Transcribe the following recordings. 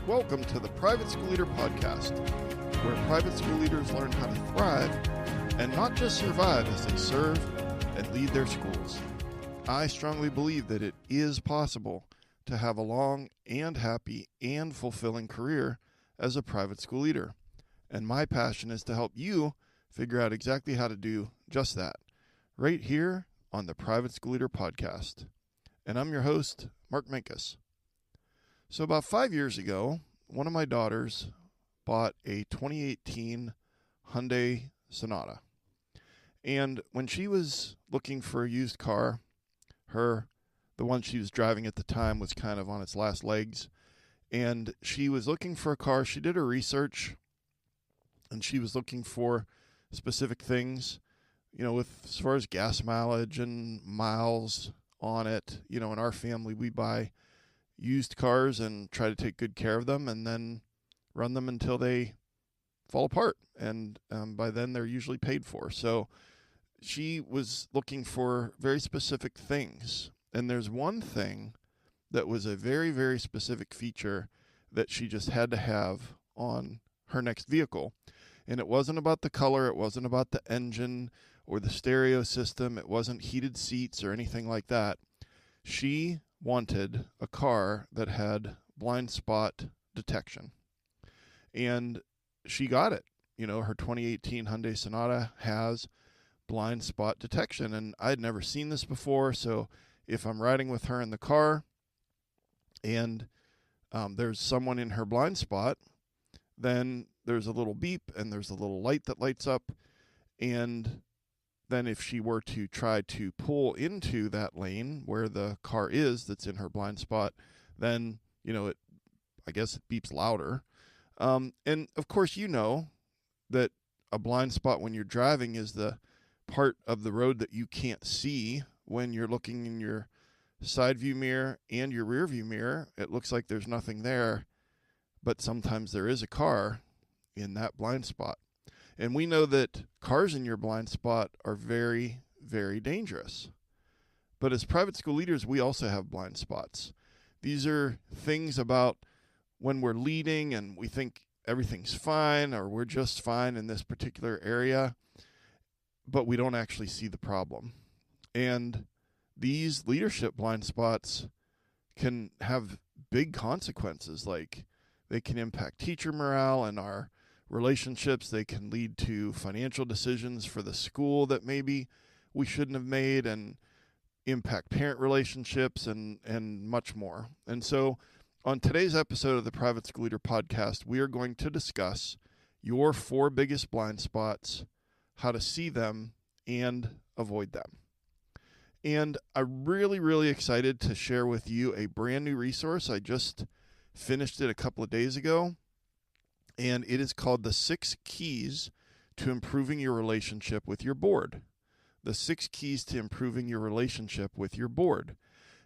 Welcome to the Private School Leader Podcast, where private school leaders learn how to thrive and not just survive as they serve and lead their schools. I strongly believe that it is possible to have a long and happy and fulfilling career as a private school leader. And my passion is to help you figure out exactly how to do just that, right here on the Private School Leader Podcast. And I'm your host, Mark Minkus. So about 5 years ago, one of my daughters bought a 2018 Hyundai Sonata. And when she was looking for a used car, the one she was driving at the time was kind of on its last legs. And she was looking for a car. She did her research, and she was looking for specific things, with as far as gas mileage and miles on it. In our family, we buy used cars and try to take good care of them and then run them until they fall apart. And by then they're usually paid for. So she was looking for very specific things. And there's one thing that was a very, very specific feature that she just had to have on her next vehicle. And it wasn't about the color. It wasn't about the engine or the stereo system. It wasn't heated seats or anything like that. She wanted a car that had blind spot detection. And she got it. Her 2018 Hyundai Sonata has blind spot detection. And I'd never seen this before. So if I'm riding with her in the car and there's someone in her blind spot, then there's a little beep and there's a little light that lights up. And then if she were to try to pull into that lane where the car is that's in her blind spot, then, it beeps louder. And of course, that a blind spot when you're driving is the part of the road that you can't see when you're looking in your side view mirror and your rear view mirror. It looks like there's nothing there, but sometimes there is a car in that blind spot. And we know that cars in your blind spot are very, very dangerous. But as private school leaders, we also have blind spots. These are things about when we're leading and we think everything's fine or we're just fine in this particular area, but we don't actually see the problem. And these leadership blind spots can have big consequences, like they can impact teacher morale and our relationships. They can lead to financial decisions for the school that maybe we shouldn't have made and impact parent relationships and much more. And so on today's episode of the Private School Leader Podcast, we are going to discuss your 4 biggest blind spots, how to see them and avoid them. And I'm really, really excited to share with you a brand new resource. I just finished it a couple of days ago. And it is called the 6 Keys to Improving Your Relationship with Your Board. The 6 Keys to Improving Your Relationship with Your Board.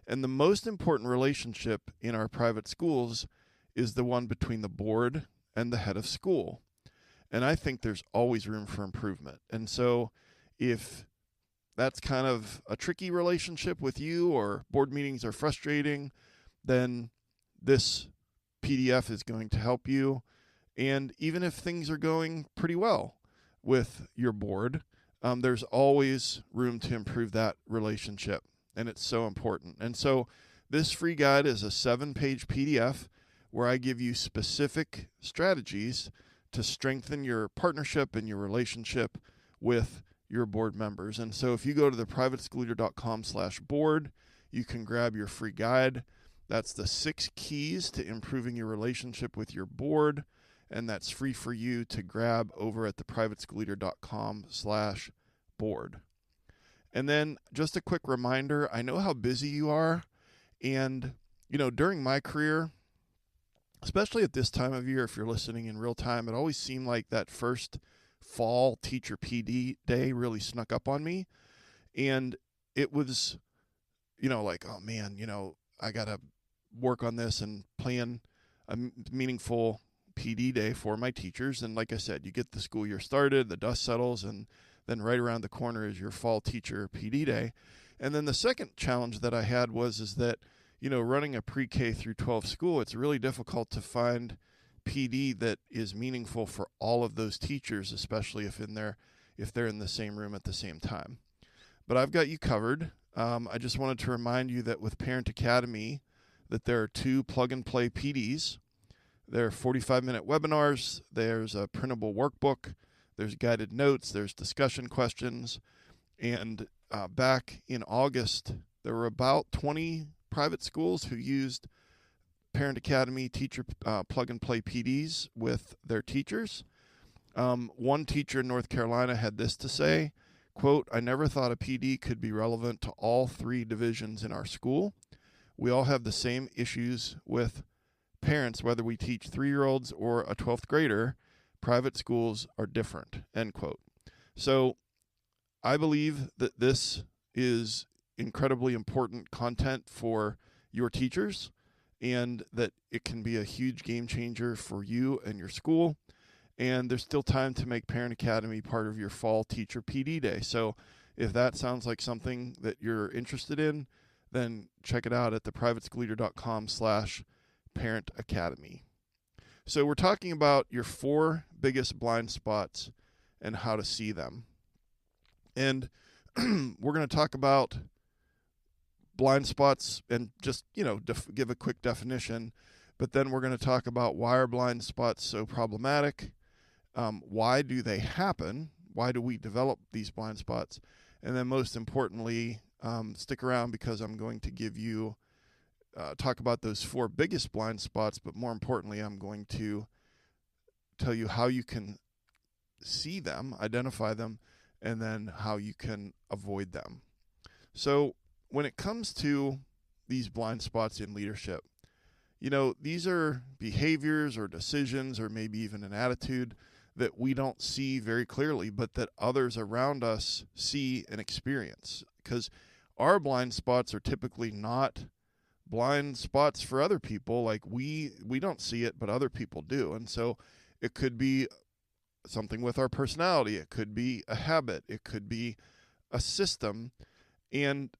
And the most important relationship in our private schools is the one between the board and the head of school. And I think there's always room for improvement. And so if that's kind of a tricky relationship with you or board meetings are frustrating, then this PDF is going to help you. And even if things are going pretty well with your board, there's always room to improve that relationship. And it's so important. And so this free guide is a 7-page PDF where I give you specific strategies to strengthen your partnership and your relationship with your board members. And so if you go to theprivateschoolleader.com/board, you can grab your free guide. That's the 6 keys to improving your relationship with your board. And that's free for you to grab over at theprivateschoolleader.com/board. And then just a quick reminder, I know how busy you are. And, during my career, especially at this time of year, if you're listening in real time, it always seemed like that first fall teacher PD day really snuck up on me. And it was, like, oh man, I got to work on this and plan a meaningful PD day for my teachers. And like I said, you get the school year started, the dust settles, and then right around the corner is your fall teacher PD day. And then the second challenge that I had is that, running a pre-K through 12 school, it's really difficult to find PD that is meaningful for all of those teachers, especially if they're in the same room at the same time. But I've got you covered. I just wanted to remind you that with Parent Academy, that there are 2 plug-and-play PDs. There are 45-minute webinars. There's a printable workbook. There's guided notes. There's discussion questions. And back in August, there were about 20 private schools who used Parent Academy teacher plug-and-play PDs with their teachers. One teacher in North Carolina had this to say, quote, "I never thought a PD could be relevant to all 3 divisions in our school. We all have the same issues with parents, whether we teach 3-year-olds or a 12th grader. Private schools are different," end quote. So I believe that this is incredibly important content for your teachers and that it can be a huge game changer for you and your school. And there's still time to make Parent Academy part of your fall teacher PD day. So if that sounds like something that you're interested in, then check it out at theprivateschoolleader.com/Parent Academy. So we're talking about your 4 biggest blind spots and how to see them. And we're going to talk about blind spots and just, give a quick definition. But then we're going to talk about why are blind spots so problematic? Why do they happen? Why do we develop these blind spots? And then most importantly, stick around because I'm going to give you, talk about those 4 biggest blind spots, but more importantly, I'm going to tell you how you can see them, identify them, and then how you can avoid them. So when it comes to these blind spots in leadership, these are behaviors or decisions or maybe even an attitude that we don't see very clearly, but that others around us see and experience. Because our blind spots are typically not blind spots for other people. Like we don't see it, but other people do. And so it could be something with our personality. It could be a habit. It could be a system. And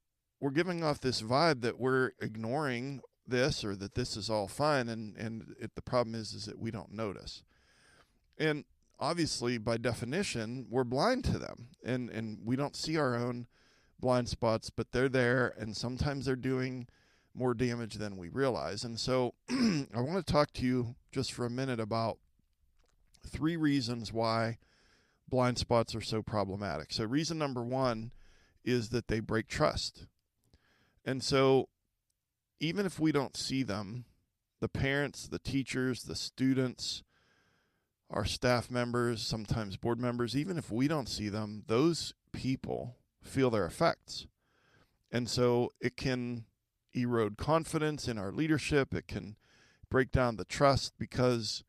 we're giving off this vibe that we're ignoring this or that this is all fine. And the problem is that we don't notice. And obviously, by definition, we're blind to them. And we don't see our own blind spots, but they're there. And sometimes they're doing more damage than we realize. And so I want to talk to you just for a minute about 3 reasons why blind spots are so problematic. So reason number 1 is that they break trust. And so even if we don't see them, the parents, the teachers, the students, our staff members, sometimes board members, even if we don't see them, those people feel their effects. And so it can erode confidence in our leadership. It can break down the trust because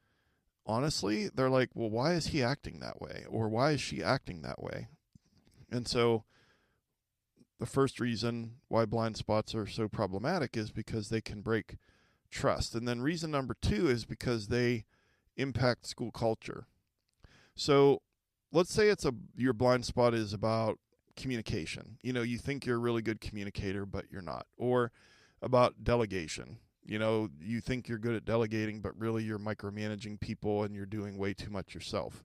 honestly, they're like, well, why is he acting that way? Or why is she acting that way? And so the first reason why blind spots are so problematic is because they can break trust. And then reason number 2 is because they impact school culture. So let's say your blind spot is about communication. You think you're a really good communicator, but you're not. Or about delegation. You think you're good at delegating, but really you're micromanaging people and you're doing way too much yourself.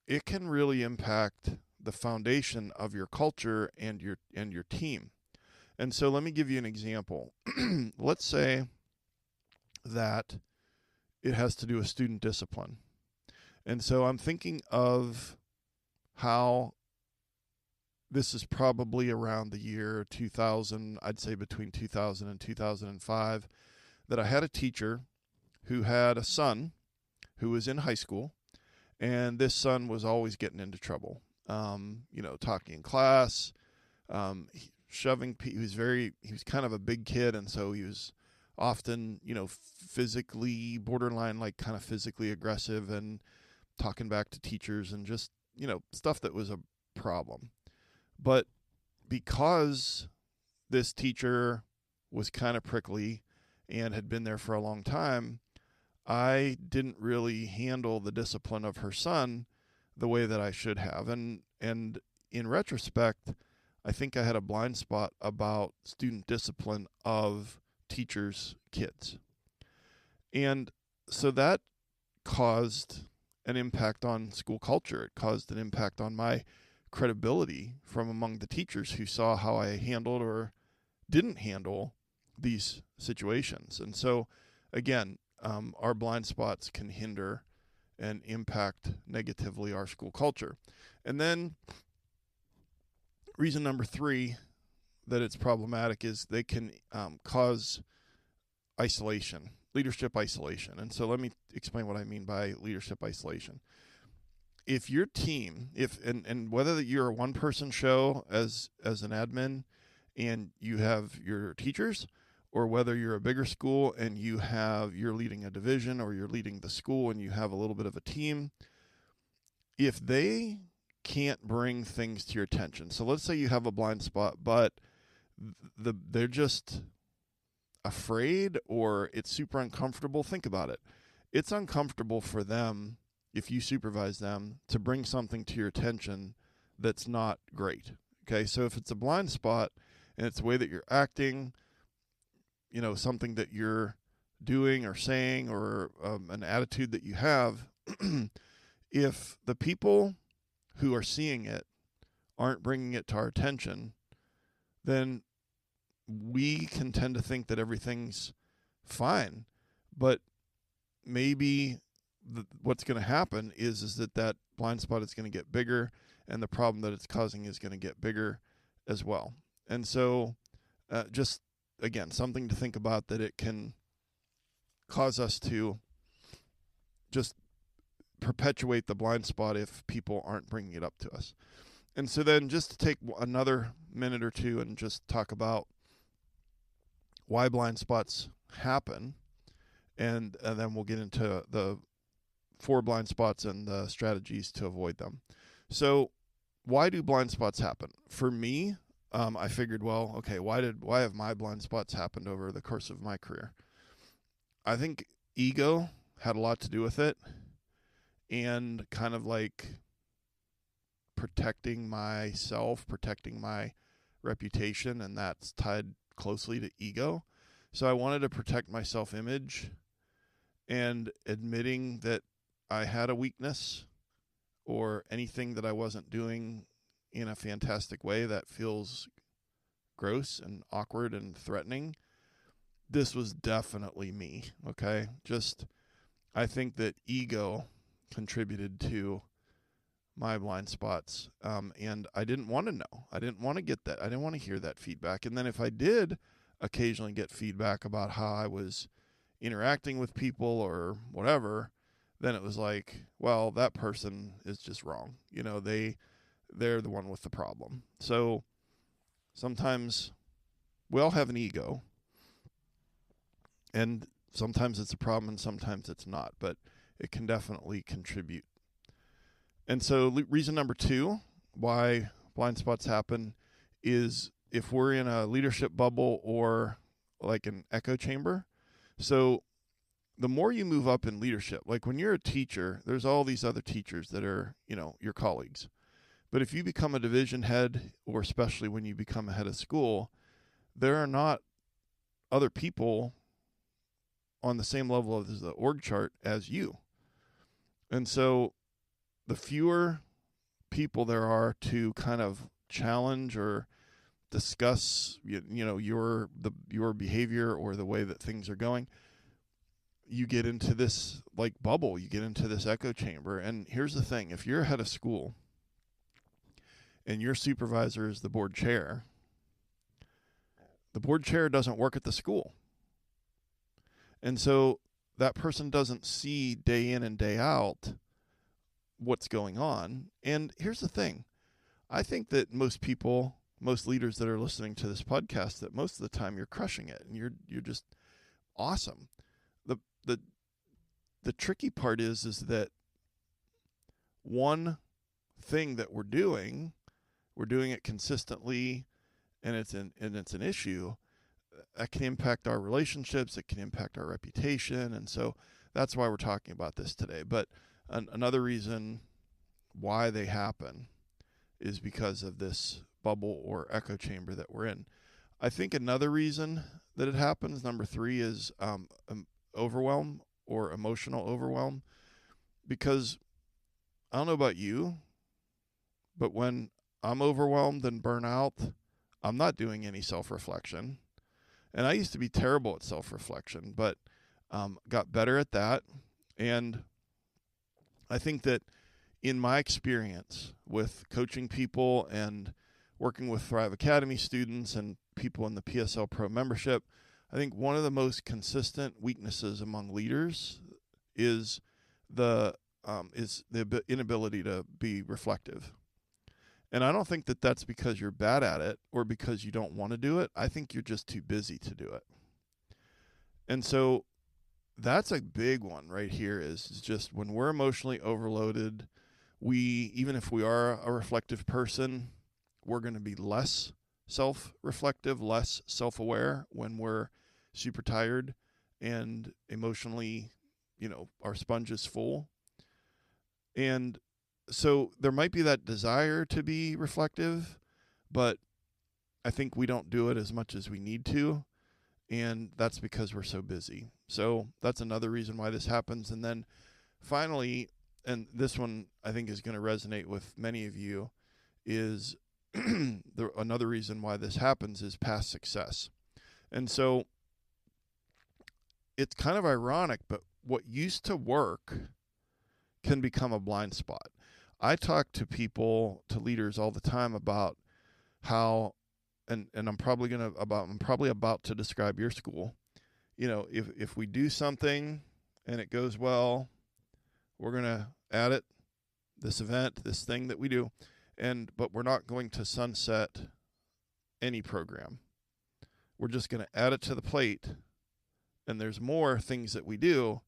It can really impact the foundation of your culture and your team. And so let me give you an example. Let's say that it has to do with student discipline. And so I'm thinking of how this is probably around the year 2000, I'd say between 2000 and 2005, that I had a teacher who had a son who was in high school, and this son was always getting into trouble. Talking in class, shoving. He was kind of a big kid, and so he was often, physically borderline, like kind of physically aggressive and talking back to teachers and just, stuff that was a problem. But because this teacher was kind of prickly and had been there for a long time, I didn't really handle the discipline of her son the way that I should have. And in retrospect, I think I had a blind spot about student discipline of teachers' kids. And so that caused an impact on school culture. It caused an impact on my credibility from among the teachers who saw how I handled or didn't handle these situations. And so, again, our blind spots can hinder and impact negatively our school culture. And then reason number 3 that it's problematic is they can cause isolation, leadership isolation. And so let me explain what I mean by leadership isolation. If your team, and whether you're a one-person show as an admin and you have your teachers, or whether you're a bigger school and you're leading a division, or you're leading the school and you have a little bit of a team, if they can't bring things to your attention. So let's say you have a blind spot, but they're just afraid or it's super uncomfortable. Think about it. It's uncomfortable for them, if you supervise them, to bring something to your attention that's not great. Okay, so if it's a blind spot and it's the way that you're acting, something that you're doing or saying, or an attitude that you have, if the people who are seeing it aren't bringing it to our attention, then we can tend to think that everything's fine. But maybe what's going to happen is that blind spot is going to get bigger, and the problem that it's causing is going to get bigger as well. And so just, again, something to think about, that it can cause us to just perpetuate the blind spot if people aren't bringing it up to us. And so then just to take another minute or two and just talk about why blind spots happen, and then we'll get into the 4 blind spots and the strategies to avoid them. So why do blind spots happen? For me, I figured, well, okay, why have my blind spots happened over the course of my career? I think ego had a lot to do with it, and kind of like protecting myself, protecting my reputation, and that's tied closely to ego. So I wanted to protect my self-image, and admitting that I had a weakness or anything that I wasn't doing in a fantastic way that feels gross and awkward and threatening. This was definitely me, okay? I think that ego contributed to my blind spots, and I didn't want to know. I didn't want to get that. I didn't want to hear that feedback. And then if I did occasionally get feedback about how I was interacting with people or whatever, then it was like, well, that person is just wrong. They're the one with the problem. So sometimes we all have an ego, and sometimes it's a problem and sometimes it's not, but it can definitely contribute. And so reason number 2 why blind spots happen is if we're in a leadership bubble or like an echo chamber. So the more you move up in leadership, like when you're a teacher, there's all these other teachers that are, your colleagues. But if you become a division head, or especially when you become a head of school, there are not other people on the same level of the org chart as you. And so the fewer people there are to kind of challenge or discuss, your behavior or the way that things are going, you get into this like bubble, you get into this echo chamber. And here's the thing, if you're head of school and your supervisor is the board chair doesn't work at the school. And so that person doesn't see day in and day out what's going on. And here's the thing, I think that most leaders that are listening to this podcast, that most of the time you're crushing it and you're just awesome. The tricky part is that one thing that we're doing it consistently, and it's an issue that can impact our relationships, it can impact our reputation, and so that's why we're talking about this today. But another reason why they happen is because of this bubble or echo chamber that we're in. I think another reason that it happens. Number 3 is overwhelm or emotional overwhelm. Because I don't know about you, but when I'm overwhelmed and burnt out, I'm not doing any self-reflection. And I used to be terrible at self-reflection, but got better at that. And I think that in my experience with coaching people and working with Thrive Academy students and people in the PSL Pro membership, I think one of the most consistent weaknesses among leaders is the inability to be reflective. And I don't think that that's because you're bad at it or because you don't want to do it. I think you're just too busy to do it. And so that's a big one right here is just when we're emotionally overloaded, even if we are a reflective person, we're going to be less self-reflective, less self-aware when we're super tired and emotionally, our sponge is full. And so there might be that desire to be reflective, but I think we don't do it as much as we need to. And that's because we're so busy. So that's another reason why this happens. And then finally, and this one I think is going to resonate with many of you, is another reason why this happens is past success. And so it's kind of ironic, but what used to work can become a blind spot. I talk to people, to leaders all the time about how, and I'm probably about to describe your school. If we do something and it goes well, we're going to add it, this event, this thing that we do, but we're not going to sunset any program. We're just going to add it to the plate, and there's more things that we do,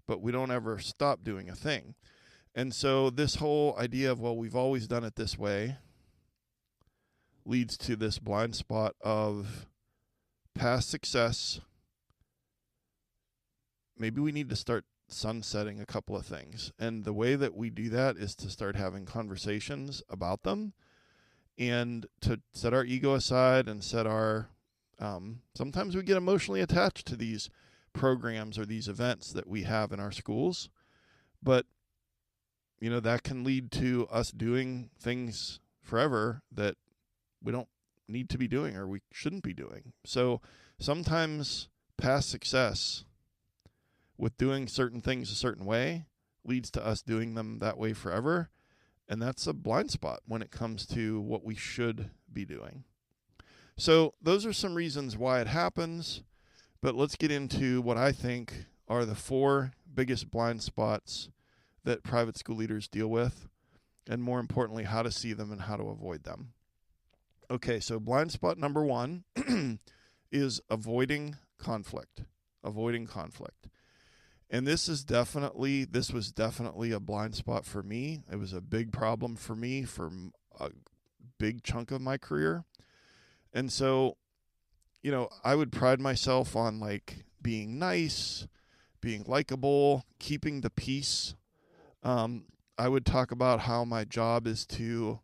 but we don't ever stop doing a thing. And so this whole idea of, well, we've always done it this way leads to this blind spot of past success. Maybe we need to start sunsetting a couple of things. And the way that we do that is to start having conversations about them and to set our ego aside and set our, sometimes we get emotionally attached to these programs or these events that we have in our schools. But that can lead to us doing things forever that we don't need to be doing or we shouldn't be doing. So sometimes past success with doing certain things a certain way leads to us doing them that way forever. And that's a blind spot when it comes to what we should be doing. So those are some reasons why it happens. But let's get into what I think are the 4 biggest blind spots that private school leaders deal with, and more importantly, how to see them and how to avoid them. Okay, so blind spot number 1 is avoiding conflict. Avoiding conflict. And this was definitely a blind spot for me. It was a big problem for me for a big chunk of my career. And so, I would pride myself on being nice, being likable, keeping the peace. I would talk about how my job is to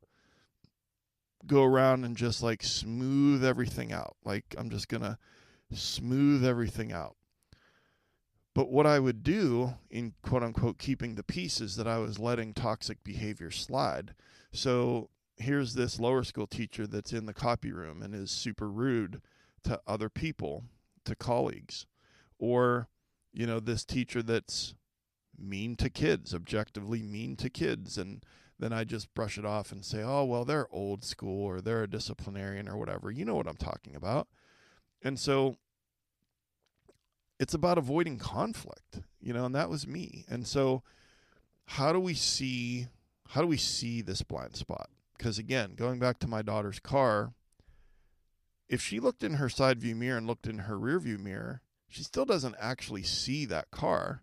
go around and just smooth everything out. I'm just going to smooth everything out. But what I would do in quote unquote keeping the peace is that I was letting toxic behavior slide. So here's this lower school teacher that's in the copy room and is super rude to other people, to colleagues. Or, this teacher that's mean to kids, objectively mean to kids. And then I just brush it off and say, oh, well, they're old school or they're a disciplinarian or whatever. You know what I'm talking about. And so it's about avoiding conflict, and that was me. And so how do we see this blind spot? Because again, going back to my daughter's car, if she looked in her side view mirror and looked in her rear view mirror, she still doesn't actually see that car.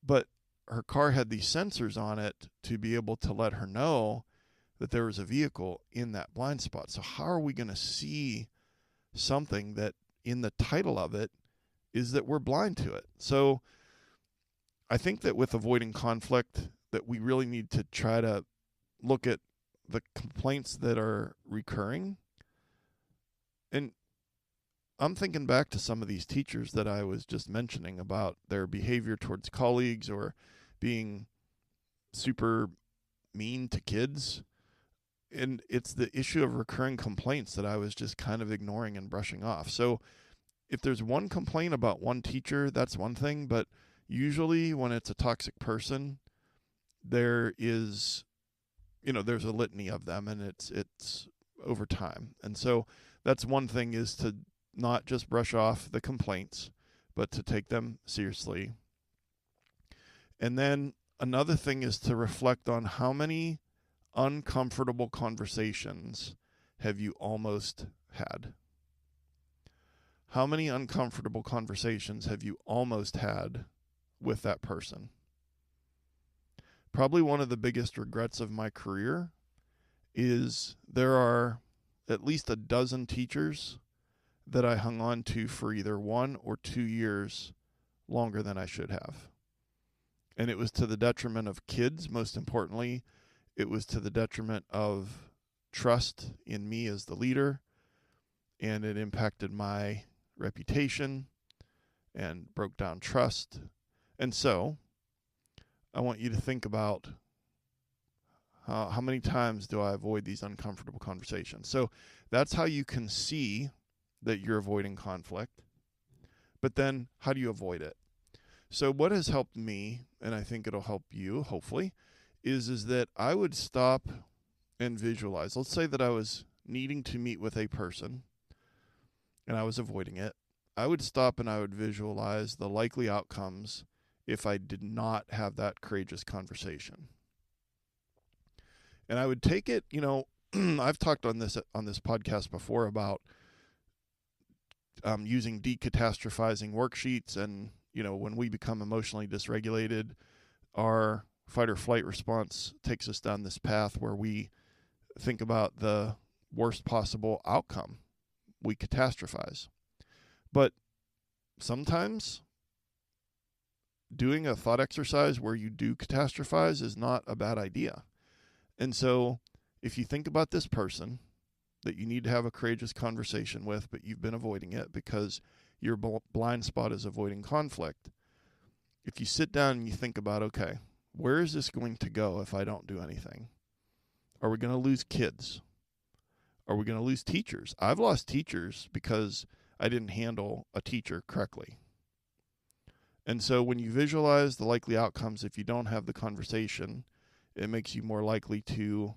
But her car had these sensors on it to be able to let her know that there was a vehicle in that blind spot. So how are we going to see something that in the title of it is that we're blind to it? So I think that with avoiding conflict, that we really need to try to look at the complaints that are recurring. And I'm thinking back to some of these teachers that I was just mentioning about their behavior towards colleagues or being super mean to kids. And it's the issue of recurring complaints that I was just kind of ignoring and brushing off. So if there's one complaint about one teacher, that's one thing. But usually when it's a toxic person, there is, there's a litany of them, and it's over time. And so that's one thing, is to not just brush off the complaints, but to take them seriously. And then another thing is to reflect on how many uncomfortable conversations have you almost had? How many uncomfortable conversations have you almost had with that person? Probably one of the biggest regrets of my career is there are at least a dozen teachers that I hung on to for either 1 or 2 years longer than I should have. And it was to the detriment of kids, most importantly. It was to the detriment of trust in me as the leader, and it impacted my reputation and broke down trust. And so I want you to think about how many times do I avoid these uncomfortable conversations. So that's how you can see that you're avoiding conflict. But then how do you avoid it? So what has helped me, and I think it'll help you, hopefully, is that I would stop and visualize. Let's say that I was needing to meet with a person and I was avoiding it. I would stop and I would visualize the likely outcomes if I did not have that courageous conversation. And I would take it, I've talked on this podcast before about using decatastrophizing worksheets, and when we become emotionally dysregulated, our fight or flight response takes us down this path where we think about the worst possible outcome. We catastrophize. But sometimes doing a thought exercise where you do catastrophize is not a bad idea. And so if you think about this person that you need to have a courageous conversation with, but you've been avoiding it because your blind spot is avoiding conflict, if you sit down and you think about, okay, where is this going to go if I don't do anything? Are we going to lose kids? Are we going to lose teachers? I've lost teachers because I didn't handle a teacher correctly. And so when you visualize the likely outcomes, if you don't have the conversation, it makes you more likely to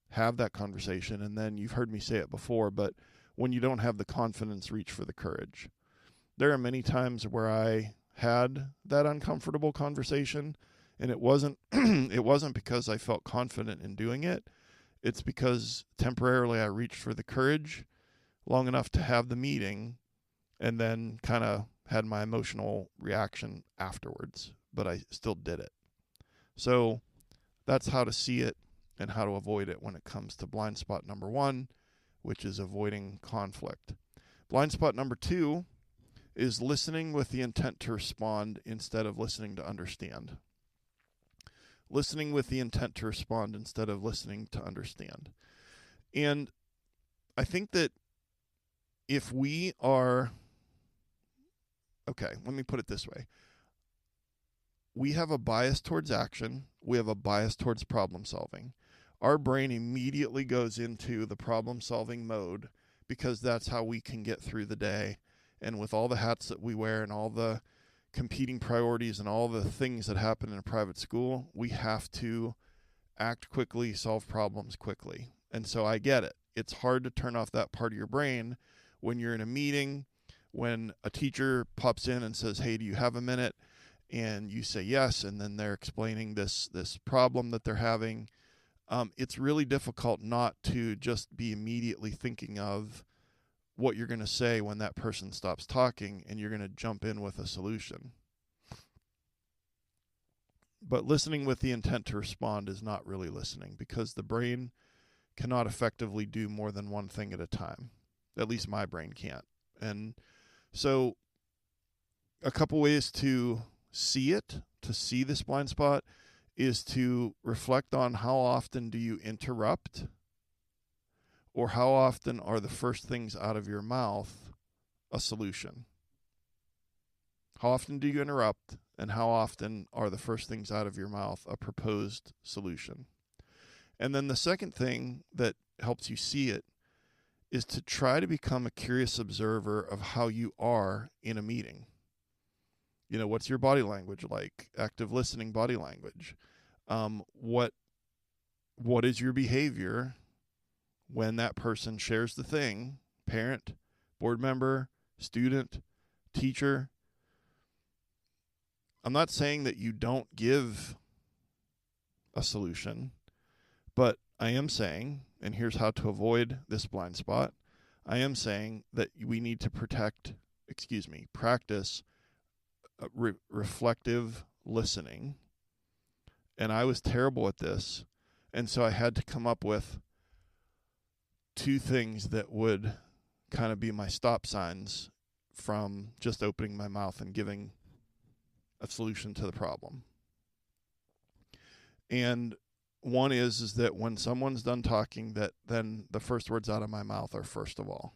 have that conversation. And then you've heard me say it before, but when you don't have the confidence, reach for the courage. There are many times where I had that uncomfortable conversation, and it wasn't it wasn't because I felt confident in doing it. It's because temporarily I reached for the courage long enough to have the meeting, and then kind of had my emotional reaction afterwards, but I still did it. So that's how to see it and how to avoid it when it comes to blind spot number 1, which is avoiding conflict. Blind spot number 2 is listening with the intent to respond instead of listening to understand. Listening with the intent to respond instead of listening to understand. And I think that if we are, okay, let me put it this way. We have a bias towards action. We have a bias towards problem solving. Our brain immediately goes into the problem solving mode because that's how we can get through the day. And with all the hats that we wear and all the competing priorities and all the things that happen in a private school, we have to act quickly, solve problems quickly. And so I get it. It's hard to turn off that part of your brain when you're in a meeting, when a teacher pops in and says, hey, do you have a minute? And you say yes, and then they're explaining this problem that they're having. It's really difficult not to just be immediately thinking of what you're going to say when that person stops talking, and you're going to jump in with a solution. But listening with the intent to respond is not really listening, because the brain cannot effectively do more than one thing at a time. At least my brain can't. And so a couple ways to see it, to see this blind spot, is to reflect on how often do you interrupt, or how often are the first things out of your mouth a solution? How often do you interrupt, and how often are the first things out of your mouth a proposed solution? And then the second thing that helps you see it is to try to become a curious observer of how you are in a meeting. What's your body language like? Active listening body language. What is your behavior when that person shares the thing? Parent, board member, student, teacher. I'm not saying that you don't give a solution, but I am saying, and here's how to avoid this blind spot, I am saying that we need to practice reflective listening. And I was terrible at this. And so I had to come up with two things that would kind of be my stop signs from just opening my mouth and giving a solution to the problem. And one is that when someone's done talking, that then the first words out of my mouth are first of all.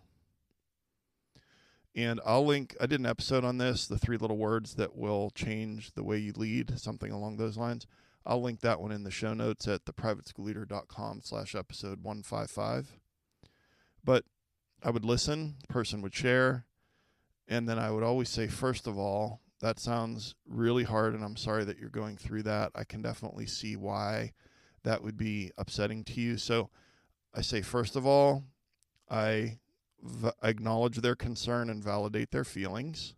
And I did an episode on this, the 3 little words that will change the way you lead, something along those lines. I'll link that one in the show notes at theprivateschoolleader.com/episode 155. But I would listen, the person would share, and then I would always say, first of all, that sounds really hard, and I'm sorry that you're going through that. I can definitely see why that would be upsetting to you. So I say, first of all, I acknowledge their concern and validate their feelings.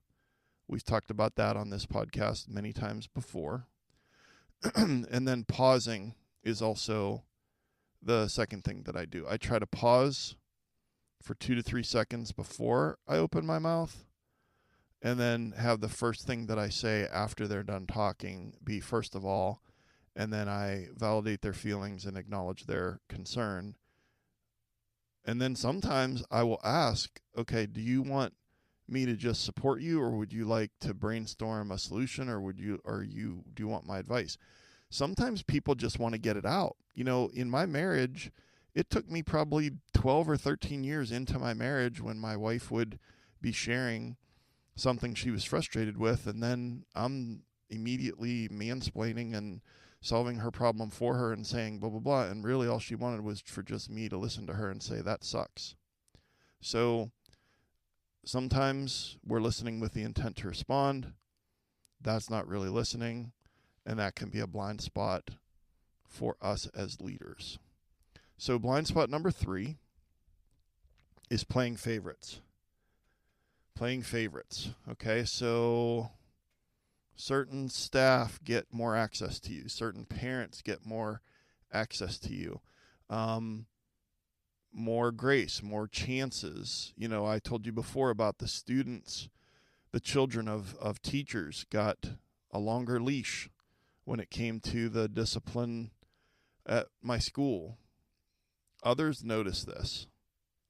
We've talked about that on this podcast many times before. And then pausing is also the second thing that I do. I try to pause for 2 to 3 seconds before I open my mouth, and then have the first thing that I say after they're done talking be first of all, and then I validate their feelings and acknowledge their concern. And then sometimes I will ask, okay, do you want me to just support you, or would you like to brainstorm a solution, or do you want my advice? Sometimes people just want to get it out. In my marriage, it took me probably 12 or 13 years into my marriage when my wife would be sharing something she was frustrated with, and then I'm immediately mansplaining and solving her problem for her and saying blah, blah, blah. And really all she wanted was for just me to listen to her and say, that sucks. So sometimes we're listening with the intent to respond. That's not really listening. And that can be a blind spot for us as leaders. So blind spot number 3 is playing favorites. Playing favorites. Okay, so certain staff get more access to you. Certain parents get more access to you. More grace, more chances. I told you before about the students, the children of teachers got a longer leash when it came to the discipline at my school. Others notice this,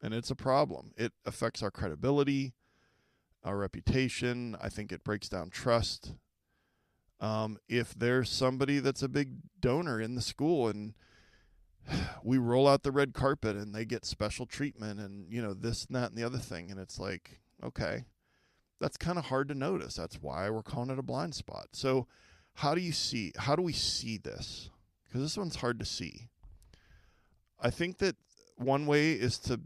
and it's a problem. It affects our credibility, our reputation. I think it breaks down trust. If there's somebody that's a big donor in the school and we roll out the red carpet and they get special treatment and, this and that and the other thing, and it's like, okay, that's kind of hard to notice. That's why we're calling it a blind spot. So how do we see this? Because this one's hard to see. I think that one way is to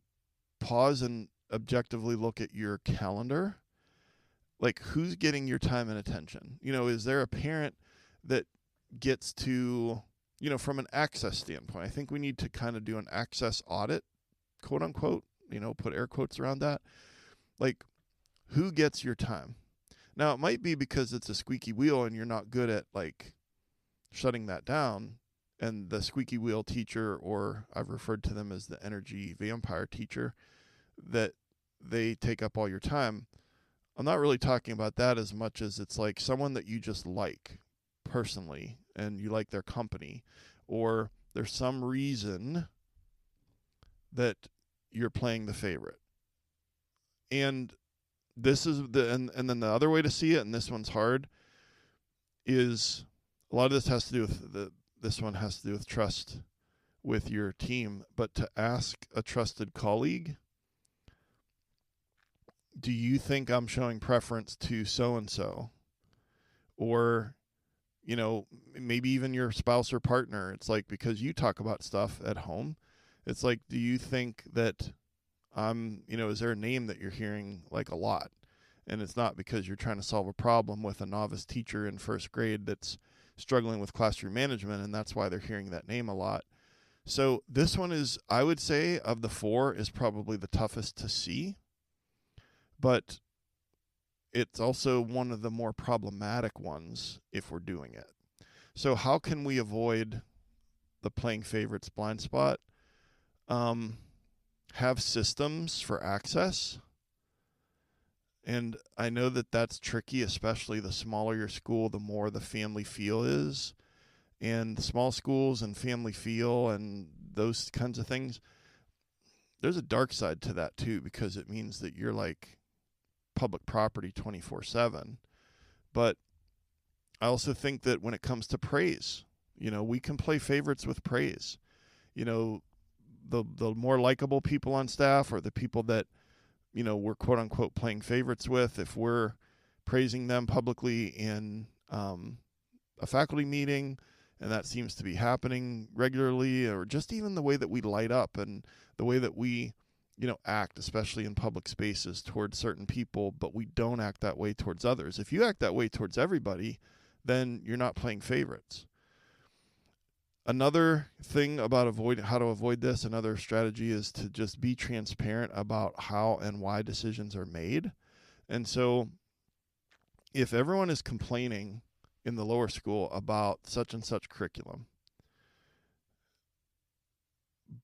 pause and objectively look at your calendar. Like, who's getting your time and attention? Is there a parent that gets to, from an access standpoint? I think we need to kind of do an access audit, quote unquote, put air quotes around that. Like, who gets your time? Now, it might be because it's a squeaky wheel and you're not good at, shutting that down. And the squeaky wheel teacher, or I've referred to them as the energy vampire teacher, that they take up all your time. I'm not really talking about that as much as it's like someone that you just like personally and you like their company, or there's some reason that you're playing the favorite. And this is and then the other way to see it, and this one's hard, is a lot of this has to do with this one has to do with trust with your team, but to ask a trusted colleague do you think I'm showing preference to so-and-so? Or, maybe even your spouse or partner. It's like, because you talk about stuff at home, it's like, do you think that is there a name that you're hearing like a lot? And it's not because you're trying to solve a problem with a novice teacher in first grade that's struggling with classroom management, and that's why they're hearing that name a lot. So this one is, I would say, of the four, is probably the toughest to see, but it's also one of the more problematic ones if we're doing it. So how can we avoid the playing favorites blind spot? Have systems for access. And I know that that's tricky, especially the smaller your school, the more the family feel is. And small schools and family feel and those kinds of things, there's a dark side to that too, because it means that you're like public property 24/7. But I also think that when it comes to praise, we can play favorites with praise. The more likable people on staff, or the people that we're quote unquote playing favorites with, if we're praising them publicly in a faculty meeting, and that seems to be happening regularly, or just even the way that we light up and the way that we act, especially in public spaces, towards certain people, but we don't act that way towards others. If you act that way towards everybody, then you're not playing favorites. Another thing about how to avoid this, another strategy, is to just be transparent about how and why decisions are made. And so if everyone is complaining in the lower school about such and such curriculum,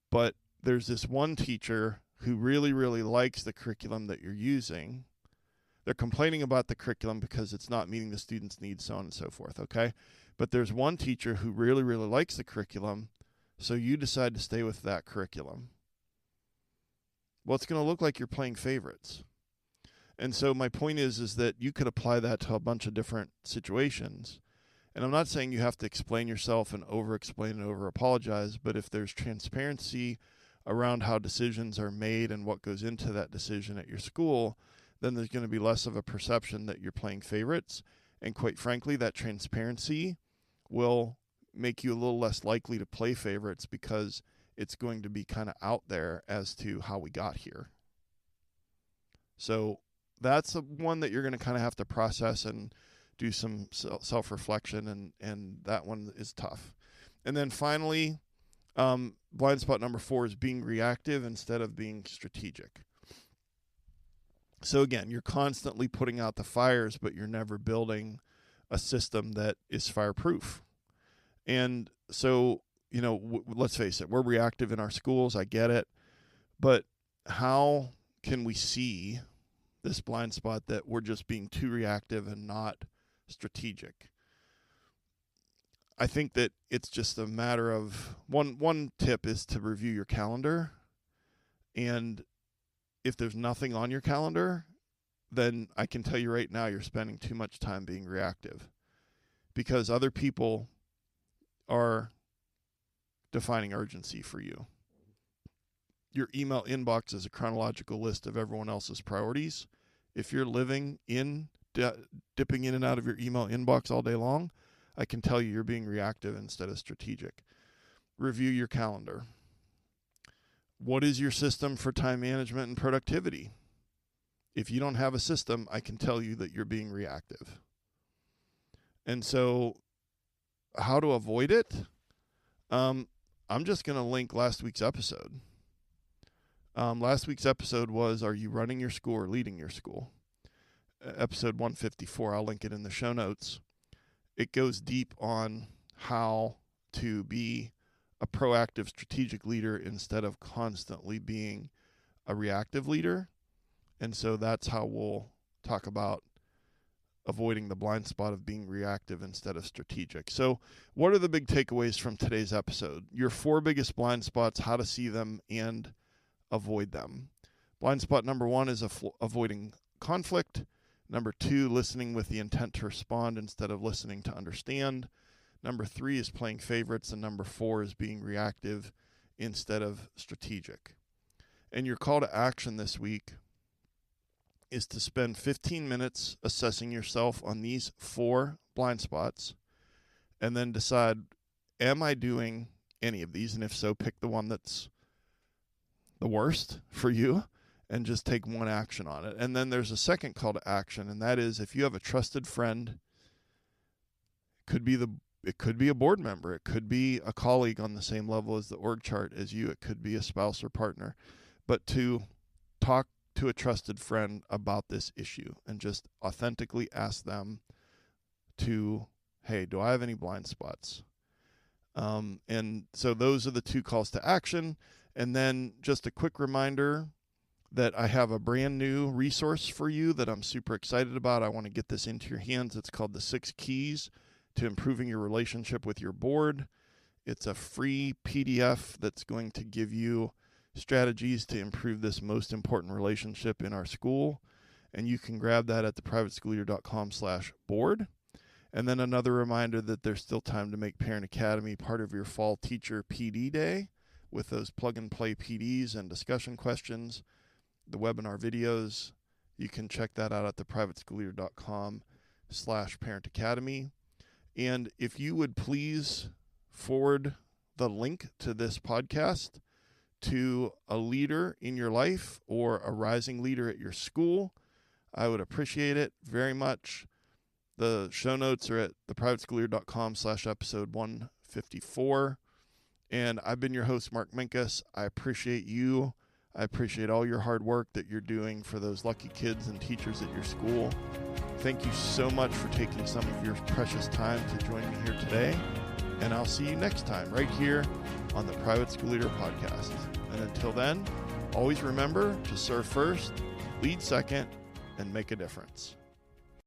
but there's this one teacher who really, really likes the curriculum that you're using, they're complaining about the curriculum because it's not meeting the students' needs, so on and so forth, okay? But there's one teacher who really, really likes the curriculum, so you decide to stay with that curriculum. Well, it's going to look like you're playing favorites. And so my point is that you could apply that to a bunch of different situations. And I'm not saying you have to explain yourself and over-explain and over-apologize, but if there's transparency around how decisions are made and what goes into that decision at your school, then there's going to be less of a perception that you're playing favorites. And quite frankly, that transparency will make you a little less likely to play favorites, because it's going to be kind of out there as to how we got here. So that's the one that you're going to kind of have to process and do some self-reflection, and that one is tough. And then finally, blind spot number 4 is being reactive instead of being strategic. So again, you're constantly putting out the fires, but you're never building a system that is fireproof. And so, let's face it, we're reactive in our schools. I get it. But how can we see this blind spot that we're just being too reactive and not strategic? I think that it's just a matter of one tip is to review your calendar. And if there's nothing on your calendar, then I can tell you right now you're spending too much time being reactive, because other people are defining urgency for you. Your email inbox is a chronological list of everyone else's priorities. If you're living in, dipping in and out of your email inbox all day long, I can tell you're being reactive instead of strategic. Review your calendar. What is your system for time management and productivity? If you don't have a system, I can tell you that you're being reactive. And so how to avoid it? I'm just going to link last week's episode. Last week's episode was, are you running your school or leading your school? Episode 154, I'll link it in the show notes. It goes deep on how to be a proactive strategic leader instead of constantly being a reactive leader. And so that's how we'll talk about avoiding the blind spot of being reactive instead of strategic. So what are the big takeaways from today's episode? Your 4 biggest blind spots, how to see them and avoid them. Blind spot number 1 is avoiding conflict. Number 2, listening with the intent to respond instead of listening to understand. Number 3 is playing favorites. And number 4 is being reactive instead of strategic. And your call to action this week is to spend 15 minutes assessing yourself on these 4 blind spots and then decide, am I doing any of these? And if so, pick the one that's the worst for you and just take one action on it. And then there's a second call to action, and that is if you have a trusted friend, it could be a board member, it could be a colleague on the same level as the org chart as you, it could be a spouse or partner, but to talk to a trusted friend about this issue and just authentically ask them to, hey, do I have any blind spots? And so those are the 2 calls to action. And then just a quick reminder that I have a brand new resource for you that I'm super excited about. I want to get this into your hands. It's called the 6 Keys to Improving Your Relationship with Your Board. It's a free PDF that's going to give you strategies to improve this most important relationship in our school. And you can grab that at theprivateschoolleader.com/board. And then another reminder that there's still time to make Parent Academy part of your fall teacher PD day with those plug and play PDs and discussion questions, the webinar videos. You can check that out at theprivateschoolleader.com/Parent Academy. And if you would please forward the link to this podcast to a leader in your life or a rising leader at your school, I would appreciate it very much. The show notes are at theprivateschoolleader.com/episode 154. And I've been your host, Mark Minkus. I appreciate you. I appreciate all your hard work that you're doing for those lucky kids and teachers at your school. Thank you so much for taking some of your precious time to join me here today. And I'll see you next time right here on the Private School Leader Podcast. And until then, always remember to serve first, lead second, and make a difference.